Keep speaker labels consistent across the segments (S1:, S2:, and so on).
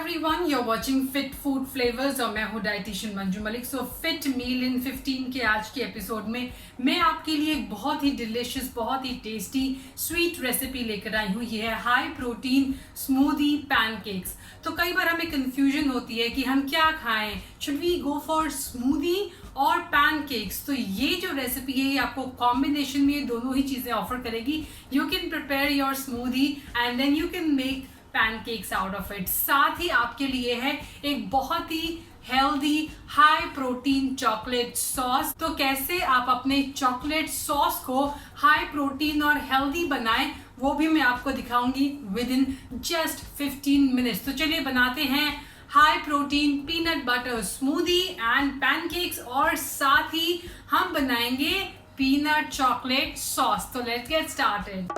S1: everyone, you're watching Fit Food Flavors और मैं हूँ dietitian Manju Malik. So fit meal in 15 के आज के एपिसोड में मैं आपके लिए एक बहुत ही डिलिशियस, बहुत ही टेस्टी स्वीट रेसिपी लेकर आई हूँ। ये है हाई प्रोटीन स्मूदी पैनकेक्स। तो कई बार हमें कंफ्यूजन होती है कि हम क्या खाएं, should we go for smoothie और पैनकेक्स। तो ये जो रेसिपी है ये आपको कॉम्बिनेशन में ये दोनों ही चीजें ऑफर करेगी। You can prepare your smoothie and then you can make pancakes out of it. साथ ही आपके लिए है एक बहुत ही healthy high protein chocolate sauce. तो कैसे आप अपने चॉकलेट सॉस को हाई प्रोटीन और हेल्दी बनाएं वो भी मैं आपको दिखाऊंगी विद इन जस्ट 15 मिनट्स। तो चलिए बनाते हैं high protein peanut butter smoothie and pancakes और साथ ही हम बनाएंगे पीनट चॉकलेट सॉस। तो लेट्स गेट स्टार्टेड।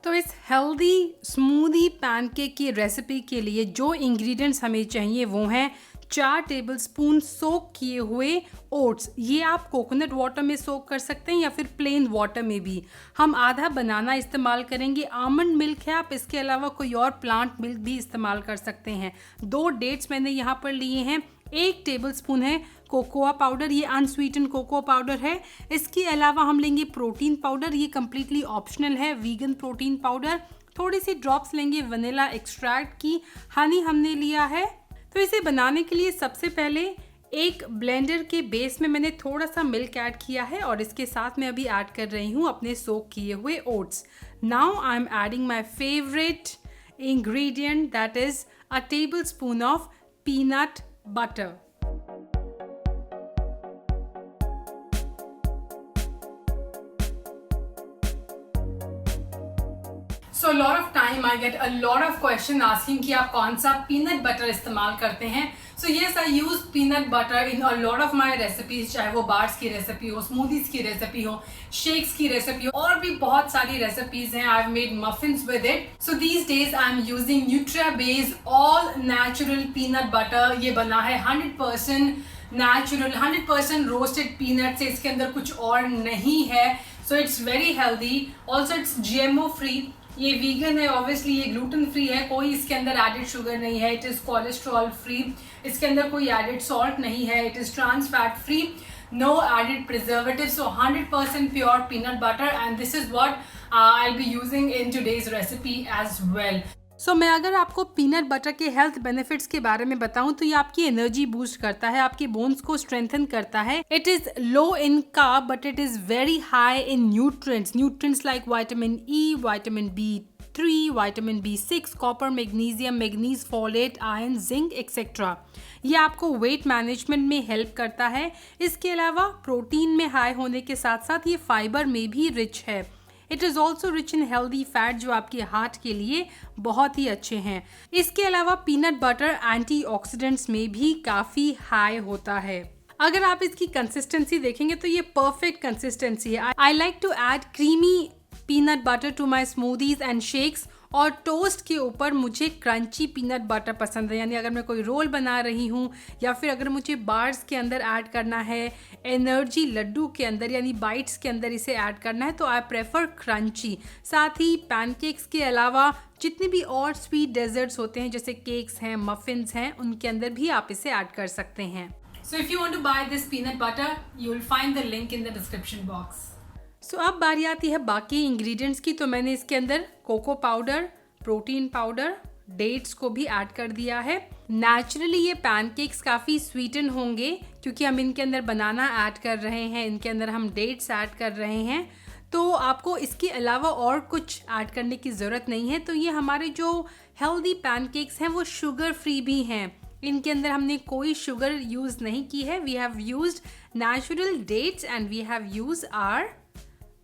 S1: तो इस हेल्दी स्मूदी पैनकेक की रेसिपी के लिए जो इंग्रेडिएंट्स हमें चाहिए वो हैं 4 टेबलस्पून सोक किए हुए ओट्स। ये आप कोकोनट वाटर में सोक कर सकते हैं या फिर प्लेन वाटर में भी। हम आधा बनाना इस्तेमाल करेंगे। आमंड मिल्क है, आप इसके अलावा कोई और प्लांट मिल्क भी इस्तेमाल कर सकते हैं। 2 डेट्स मैंने यहाँ पर लिए हैं। 1 टेबलस्पून है कोकोआ पाउडर, ये अनस्वीटन कोकोआ पाउडर है। इसके अलावा हम लेंगे प्रोटीन पाउडर, ये कम्प्लीटली ऑप्शनल है, वीगन प्रोटीन पाउडर। थोड़ी सी ड्रॉप्स लेंगे वनीला एक्सट्रैक्ट की। हनी हमने लिया है। तो इसे बनाने के लिए सबसे पहले एक ब्लेंडर के बेस में मैंने थोड़ा सा मिल्क ऐड किया है और इसके साथ मैं अभी ऐड कर रही हूँ अपने सोक किए हुए oats. Now I am adding my favourite ingredient that is a tablespoon of peanut butter. So a lot of time I get a lot of question asking कि आप कौन सा peanut butter इस्तेमाल करते हैं। So yes, I use peanut butter in a lot of my recipes, चाहे वो bars की रेसिपी हो, स्मूदीज की रेसिपी हो, शेक्स की रेसिपी हो, और भी बहुत सारी रेसिपीज हैं। I've made muffins with it. So these days I'm using Nutria-Base all natural peanut butter. ये बना है 100% natural, 100% roasted peanut से, इसके अंदर कुछ और नहीं है। So it's very healthy. Also it's GMO free. ये वीगन है, ऑब्वियसली ये ग्लूटेन फ्री है, कोई इसके अंदर एडेड शुगर नहीं है। इट इज कोलेस्ट्रॉल फ्री, इसके अंदर कोई एडेड सॉल्ट नहीं है। It is trans fat free, no added preservative. So 100% pure peanut butter and this is what I will be using in today's recipe as well. So मैं अगर आपको peanut butter के health benefits के बारे में बताऊं तो ये आपकी एनर्जी बूस्ट करता है, आपके बोन्स को स्ट्रेंथन करता है। It is low in carb but it is very high in nutrients like vitamin E, vitamin B3, vitamin B6, copper, magnesium, manganese, folate, iron, zinc etcetera. ये आपको वेट मैनेजमेंट में help करता है। इसके अलावा प्रोटीन में हाई होने के साथ साथ ये फाइबर में भी रिच है। It is also rich in healthy fat जो आपके हार्ट के लिए बहुत ही अच्छे हैं। इसके अलावा पीनट बटर एंटीऑक्सीडेंट्स में भी काफ़ी हाई होता है। अगर आप इसकी कंसिस्टेंसी देखेंगे तो ये परफेक्ट कंसिस्टेंसी है। I like to add creamy peanut butter to my smoothies and shakes, और टोस्ट के ऊपर मुझे क्रंची पीनट बटर पसंद है। यानी अगर मैं कोई रोल बना रही हूँ या फिर अगर मुझे बार्स के अंदर ऐड करना है, एनर्जी लड्डू के अंदर यानी बाइट्स के अंदर इसे ऐड करना है तो आई प्रेफर क्रंची। साथ ही पैनकेक्स के अलावा जितने भी और स्वीट डेजर्ट्स होते हैं जैसे केक्स हैं, मफिन्स हैं, उनके अंदर भी आप इसे ऐड कर सकते हैं। So if you want to buy this peanut butter you will find the link in the description box. So अब बारी आती है बाकी इंग्रेडिएंट्स की। तो मैंने इसके अंदर cocoa powder, protein powder, dates को भी ऐड कर दिया है। नेचुरली ये पैनकेक्स काफ़ी स्वीटन होंगे क्योंकि हम इनके अंदर बनाना ऐड कर रहे हैं, इनके अंदर हम डेट्स ऐड कर रहे हैं। तो आपको इसके अलावा और कुछ ऐड करने की ज़रूरत नहीं है। तो ये हमारे जो हेल्दी पैनकेक्स हैं वो शुगर फ्री भी हैं। इनके अंदर हमने कोई शुगर यूज़ नहीं की है। We have used natural dates and we have used our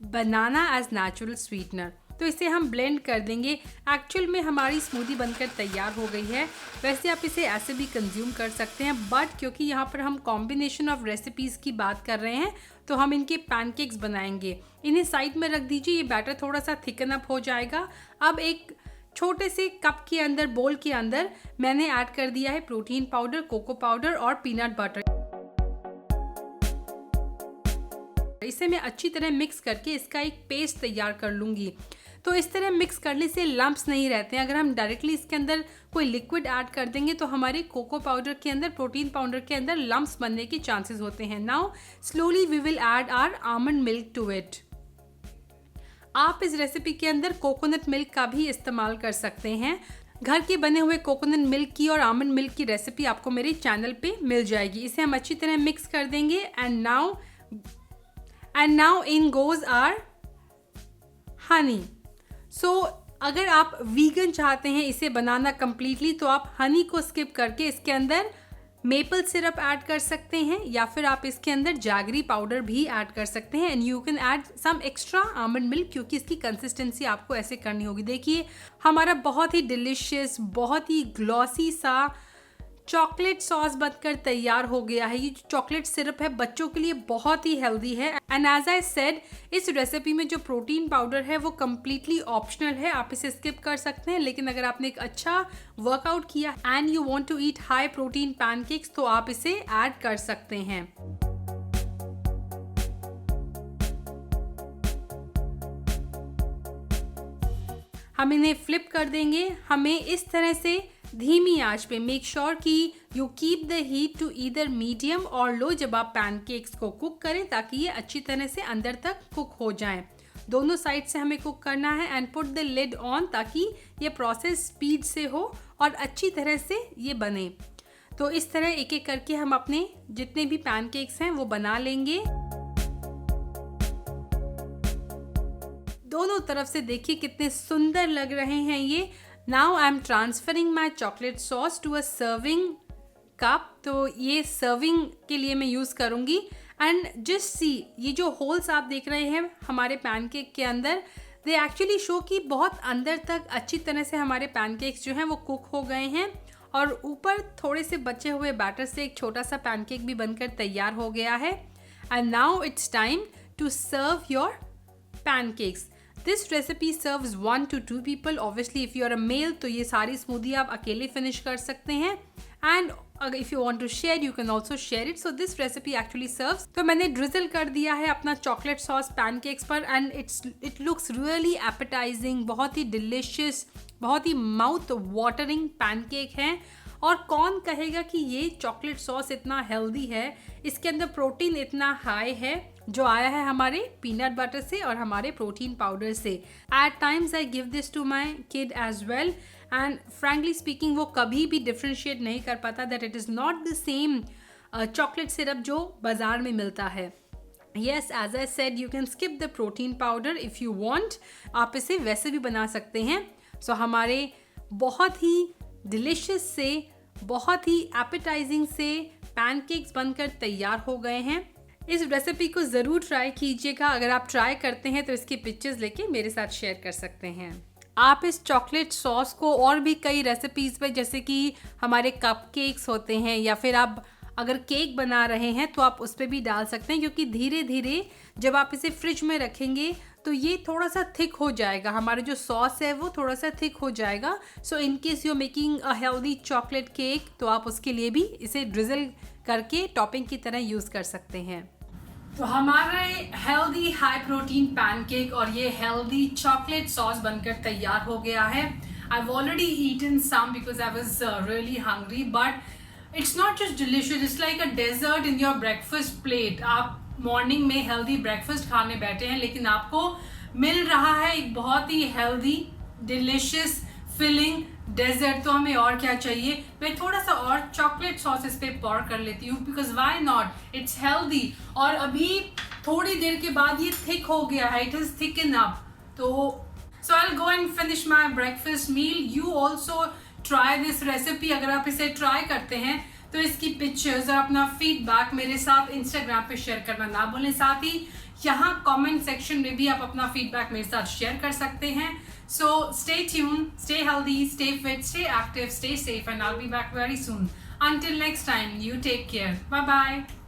S1: banana as natural sweetener. तो इसे हम ब्लेंड कर देंगे। एक्चुअल में हमारी स्मूदी बनकर तैयार हो गई है। वैसे आप इसे ऐसे भी कंज्यूम कर सकते हैं बट क्योंकि यहाँ पर हम कॉम्बिनेशन ऑफ रेसिपीज़ की बात कर रहे हैं तो हम इनके पैनकेक्स बनाएंगे। इन्हें साइड में रख दीजिए, ये बैटर थोड़ा सा थिकन अप हो जाएगा। अब एक छोटे से कप के अंदर, बोल के अंदर मैंने ऐड कर दिया है प्रोटीन पाउडर, कोको पाउडर और पीनट बटर। इसे मैं अच्छी तरह मिक्स करके इसका एक पेस्ट तैयार कर लूँगी। तो इस तरह मिक्स करने से लम्प्स नहीं रहते हैं। अगर हम डायरेक्टली इसके अंदर कोई लिक्विड ऐड कर देंगे तो हमारे कोको पाउडर के अंदर, प्रोटीन पाउडर के अंदर लम्प्स बनने के चांसेस होते हैं। Now slowly we will add our almond milk to it. आप इस रेसिपी के अंदर कोकोनट मिल्क का भी इस्तेमाल कर सकते हैं। घर के बने हुए कोकोनट मिल्क की और आमंड मिल्क की रेसिपी आपको मेरे चैनल पे मिल जाएगी। इसे हम अच्छी तरह मिक्स कर देंगे and now in goes our honey. So अगर आप वीगन चाहते हैं इसे बनाना कम्प्लीटली तो आप हनी को स्किप करके इसके अंदर मेपल सिरप ऐड कर सकते हैं या फिर आप इसके अंदर जैगरी पाउडर भी ऐड कर सकते हैं and you can add some extra almond milk, क्योंकि इसकी कंसिस्टेंसी आपको ऐसे करनी होगी। देखिए हमारा बहुत ही डिलिशियस, बहुत ही ग्लॉसी सा चॉकलेट सॉस बनकर तैयार हो गया है। ये जो चॉकलेट सिरप है बच्चों के लिए बहुत ही हेल्दी है एंड एज आई सेड इस रेसिपी में जो प्रोटीन पाउडर है वो कम्प्लीटली ऑप्शनल है, आप इसे स्किप कर सकते हैं। लेकिन अगर आपने एक अच्छा वर्कआउट किया and you want to eat high protein pancakes तो आप इसे ऐड कर सकते हैं। हम इन्हें फ्लिप कर देंगे। हमें इस तरह से धीमी आंच पे मेक श्योर कि you keep the heat to either medium or low जब आप पैनकेक्स को कुक करें, ताकि ये अच्छी तरह से अंदर तक कुक हो जाएं। दोनों साइड से हमें कुक करना है and put the lid on ताकि ये प्रोसेस स्पीड से हो और अच्छी तरह से ये बने। तो इस तरह एक एक करके हम अपने जितने भी पैनकेक्स हैं वो बना लेंगे। दोनों तरफ से देखिए कितने सुंदर लग रहे हैं ये। Now I am transferring my chocolate sauce to a serving cup. तो ये सर्विंग के लिए मैं यूज़ करूँगी एंड जस्ट सी ये जो होल्स आप देख रहे हैं हमारे पैनकेक के अंदर, दे एक्चुअली शो कि बहुत अंदर तक अच्छी तरह से हमारे पैनकेक्स जो हैं वो कुक हो गए हैं और ऊपर थोड़े से बचे हुए बैटर से एक छोटा सा पैनकेक भी बनकर तैयार हो गया है। And now it's time to serve your pancakes. This recipe serves 1 to 2 people. Obviously, if you are a male, तो ये सारी स्मूदी आप अकेले फिनिश कर सकते हैं. And if you want to share, you can also share it. So this recipe actually serves. तो मैंने drizzle कर दिया है अपना chocolate sauce pancakes पर and it looks really appetizing. बहुत ही delicious, बहुत ही mouth watering pancake है. और कौन कहेगा कि ये चॉकलेट सॉस इतना हेल्दी है, इसके अंदर प्रोटीन इतना हाई है जो आया है हमारे पीनट बटर से और हमारे प्रोटीन पाउडर से. At times I give this to my kid as well and frankly speaking वो कभी भी डिफ्रेंशिएट नहीं कर पाता that it is not the same chocolate syrup जो बाज़ार में मिलता है. Yes, as I said, you can skip the protein powder if you want. आप इसे वैसे भी बना सकते हैं. So हमारे बहुत ही डिलिशियस से, बहुत ही एपेटाइजिंग से पैनकेक्स बनकर तैयार हो गए हैं. इस रेसिपी को ज़रूर ट्राई कीजिएगा. अगर आप ट्राई करते हैं तो इसकी पिक्चर्स लेके मेरे साथ शेयर कर सकते हैं. आप इस चॉकलेट सॉस को और भी कई रेसिपीज़ पे, जैसे कि हमारे कपकेक्स होते हैं या फिर आप अगर केक बना रहे हैं तो आप उस पर भी डाल सकते हैं, क्योंकि धीरे धीरे जब आप इसे फ्रिज में रखेंगे तो ये थोड़ा सा थिक हो जाएगा. हमारा जो सॉस है वो थोड़ा सा थिक हो जाएगा. So in case you are making a healthy chocolate cake तो आप उसके लिए भी इसे ड्रिजल करके टॉपिंग की तरह यूज़ कर सकते हैं. तो हमारा हेल्दी हाई प्रोटीन पैनकेक और ये हेल्दी चॉकलेट सॉस बनकर तैयार हो गया है. I have already eaten some because I was really hungry, but it's not just delicious, it's like a dessert in your breakfast plate. आप मॉर्निंग में healthy breakfast खाने बैठे हैं लेकिन आपको मिल रहा है एक बहुत ही हेल्दी डिलिशियस फिलिंग डेजर्ट. तो हमें और क्या चाहिए. मैं थोड़ा सा और चॉकलेट सॉस इस पे पॉर कर लेती हूँ because why not, it's healthy. और अभी थोड़ी देर के बाद ये थिक हो गया है, इट इज थिक इनफ. तो so I will go and finish my breakfast meal. You also try this recipe. अगर आप इसे ट्राई करते हैं तो इसकी पिक्चर्स और अपना फीडबैक मेरे साथ इंस्टाग्राम पे शेयर करना ना भूलें. साथ ही यहाँ कमेंट सेक्शन में भी आप अपना फीडबैक मेरे साथ शेयर कर सकते हैं. So stay tuned, stay healthy, stay fit, stay active, stay safe, and I'll be back very soon. Until next time, you take care. Bye bye.